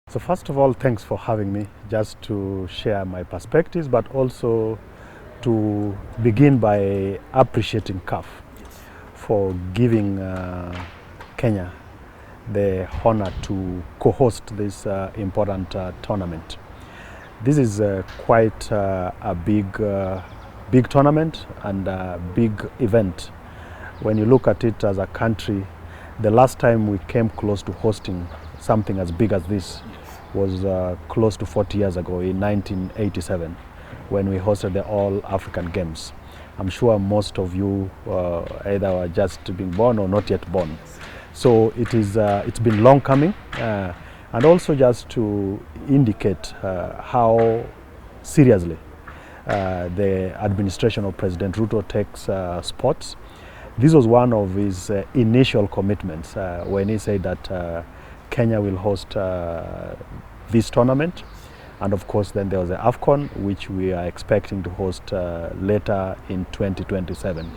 So first of all, thanks for having me, just to share my perspectives, but also to begin by appreciating CAF for giving Kenya the honor to co-host this important tournament. This is quite a big tournament and a big event. When you look at it as a country, the last time we came close to hosting something as big as this was close to 40 years ago in 1987 when we hosted the All African Games. I'm sure most of you either were just being born or not yet born. So it's been long coming, and also just to indicate how seriously the administration of President Ruto takes sports. This was one of his initial commitments when he said that Kenya will host this tournament, and of course then there was the AFCON, which we are expecting to host later in 2027.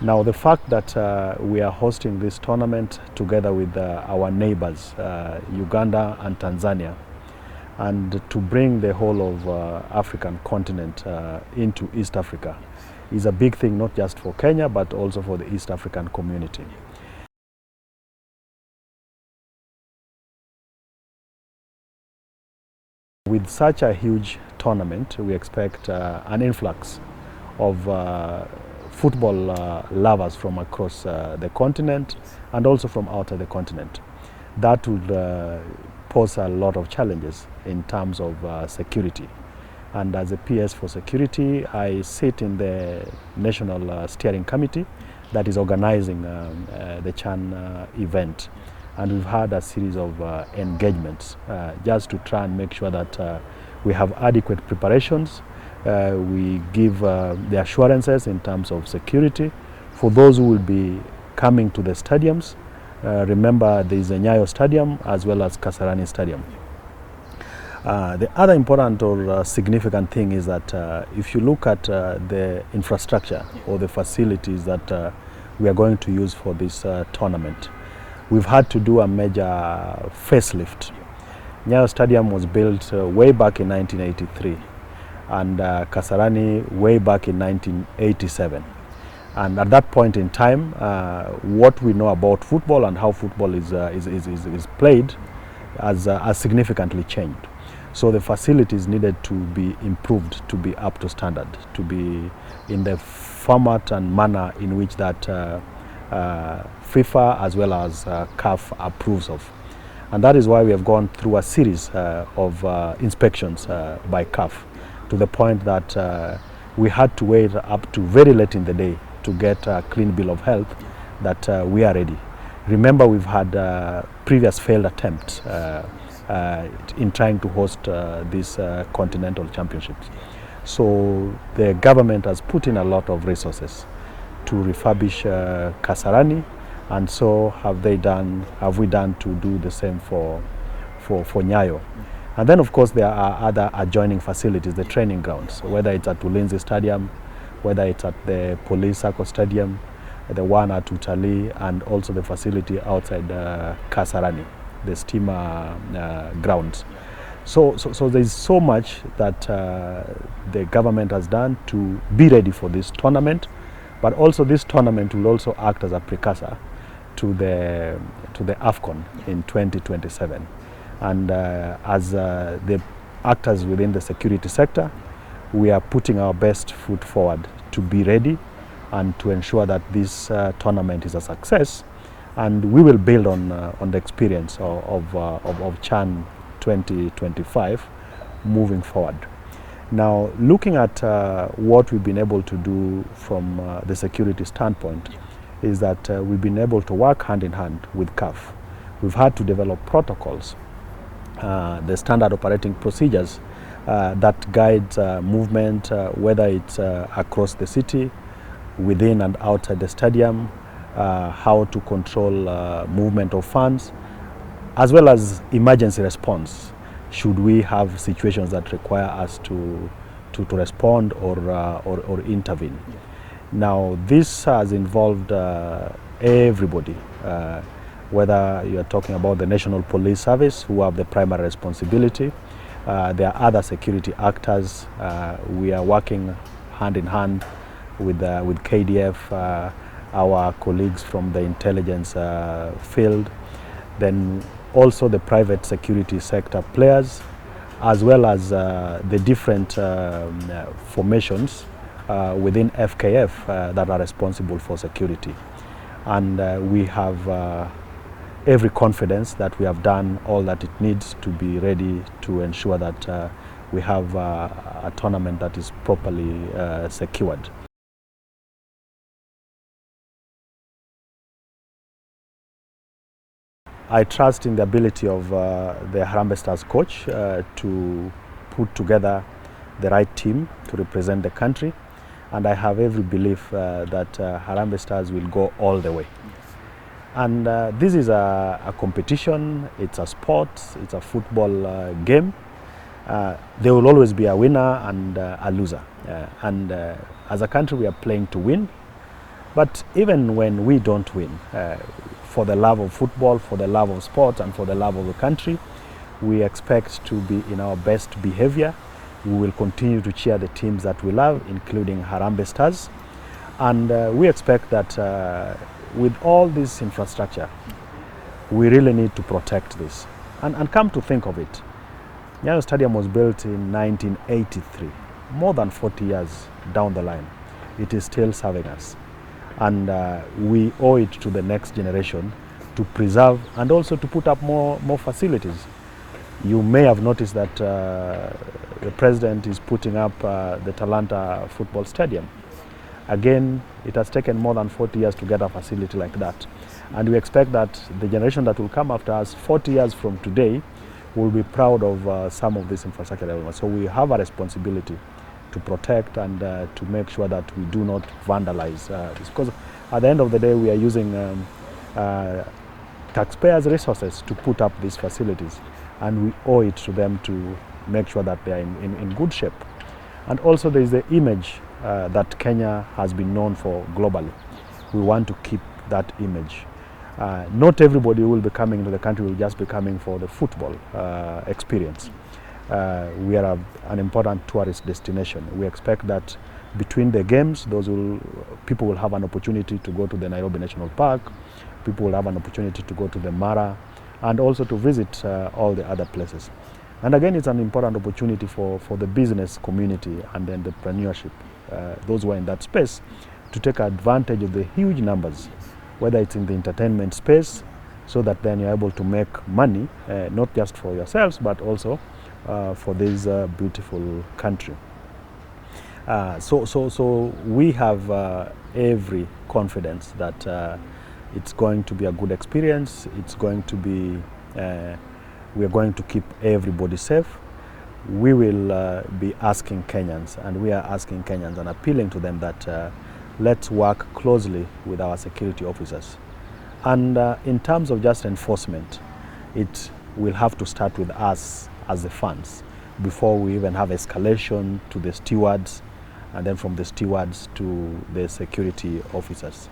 Now the fact that we are hosting this tournament together with our neighbors, Uganda and Tanzania, and to bring the whole of African continent into East Africa is a big thing, not just for Kenya but also for the East African community. With such a huge tournament, we expect an influx of football lovers from across the continent and also from outside the continent. That would pose a lot of challenges in terms of security. And as a PS for security, I sit in the National Steering Committee that is organizing the CHAN event. And we've had a series of engagements just to try and make sure that we have adequate preparations. We give the assurances in terms of security for those who will be coming to the stadiums. Remember, there is a Nyayo Stadium as well as Kasarani Stadium. The other important or significant thing is that if you look at the infrastructure or the facilities that we are going to use for this tournament, we've had to do a major facelift. Nyayo Stadium was built way back in 1983 and Kasarani way back in 1987. And at that point in time, what we know about football and how football is played has significantly changed. So the facilities needed to be improved to be up to standard, to be in the format and manner in which that FIFA as well as CAF approves of. And that is why we have gone through a series of inspections by CAF, to the point that we had to wait up to very late in the day to get a clean bill of health that we are ready. Remember, we've had previous failed attempts in trying to host these continental championships. So the government has put in a lot of resources to refurbish Kasarani, and so have we done to do the same for Nyayo. And then of course there are other adjoining facilities, the training grounds, whether it's at Ulinzi Stadium, whether it's at the Police Circle Stadium, the one at Utalii, and also the facility outside Kasarani, the steamer grounds. So there's so much that the government has done to be ready for this tournament, but also this tournament will also act as a precursor to the AFCON in 2027. And as the actors within the security sector, we are putting our best foot forward to be ready and to ensure that this tournament is a success. And we will build on the experience of CHAN 2025 moving forward. Now, looking at what we've been able to do from the security standpoint is that we've been able to work hand in hand with CAF. We've had to develop protocols, the standard operating procedures that guide movement, whether it's across the city, within and outside the stadium, how to control movement of funds, as well as emergency response should we have situations that require us to respond or intervene. Now this has involved everybody, whether you are talking about the National Police Service, who have the primary responsibility. There are other security actors. We are working hand in hand with KDF, our colleagues from the intelligence field, then also the private security sector players, as well as the different formations within FKF that are responsible for security. And we have every confidence that we have done all that it needs to be ready to ensure that we have a tournament that is properly secured. I trust in the ability of the Harambee Stars coach to put together the right team to represent the country, and I have every belief that Harambee Stars will go all the way. And this is a competition, it's a sport, it's a football game. There will always be a winner and a loser. And as a country, we are playing to win. But even when we don't win, for the love of football, for the love of sport, and for the love of the country, we expect to be in our best behavior. We will continue to cheer the teams that we love, including Harambee Stars. And we expect that with all this infrastructure, we really need to protect this. And come to think of it, Nyayo Stadium was built in 1983, more than 40 years down the line. It is still serving us. And we owe it to the next generation to preserve and also to put up more facilities. You may have noticed that the president is putting up the Talanta football stadium. Again, it has taken more than 40 years to get a facility like that. And we expect that the generation that will come after us 40 years from today will be proud of some of this infrastructure development. So we have a responsibility to protect and to make sure that we do not vandalize this. Because at the end of the day, we are using taxpayers' resources to put up these facilities. And we owe it to them to make sure that they are in good shape. And also there is the image that Kenya has been known for globally. We want to keep that image. Not everybody who will be coming to the country will just be coming for the football experience. We are an important tourist destination. We expect that between the games, people will have an opportunity to go to the Nairobi National Park, people will have an opportunity to go to the Mara, and also to visit all the other places. And again, it's an important opportunity for the business community and the entrepreneurship, those who are in that space, to take advantage of the huge numbers, whether it's in the entertainment space, so that then you're able to make money, not just for yourselves, but also for this beautiful country. So we have every confidence that it's going to be a good experience. It's going to be, we are going to keep everybody safe. We will be asking Kenyans, and we are asking Kenyans and appealing to them that let's work closely with our security officers. And in terms of just enforcement, it will have to start with us as the fans before we even have escalation to the stewards, and then from the stewards to the security officers.